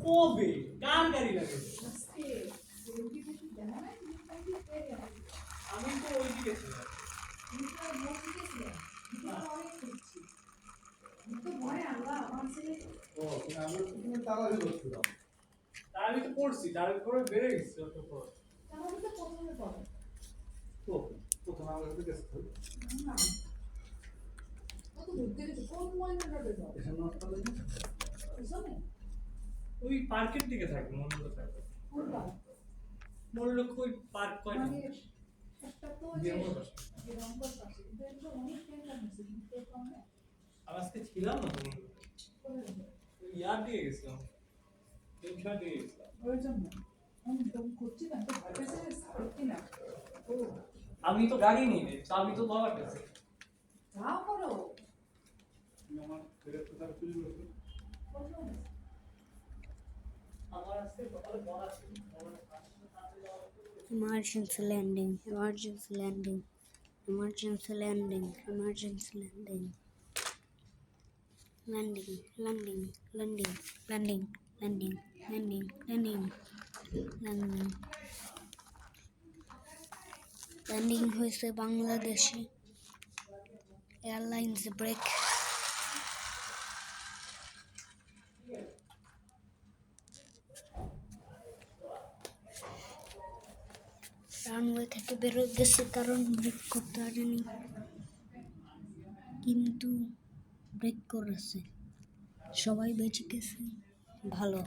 কবে কার গাড়ি লাগে? আমি তো ওইদিকে ছিলাম। আমি তো পড়ছি, তার উপরে বেড়ে গেছি অতঃপর। ওই পার্কের দিকে থাকবে, মনে থাকবে। মূল্য কই পার্ক কয়টা? আজকে ছিলাম না তুমি? ইয়ার দিয়ে গেছিলাম, তিনশো দিয়ে গেছিলাম। আমি তো গাড়ি নিই রে, চাবি তো বাবার কাছে। আমার আজকে সকালে বড় ছিল। Emergency landing, emergency landing, emergency landing, emergency landing. Landing, landing, landing, landing, landing, landing, landing, landing. Landing হয়েছে বাংলাদেশে এয়ারলাইন্স ব্রেক। রানওয়ে থেকে বেরো গেছে কারণ ব্রেক করতে পারেনি, কিন্তু ব্রেক করেছে, সবাই বেঁচে গেছে, ভালো।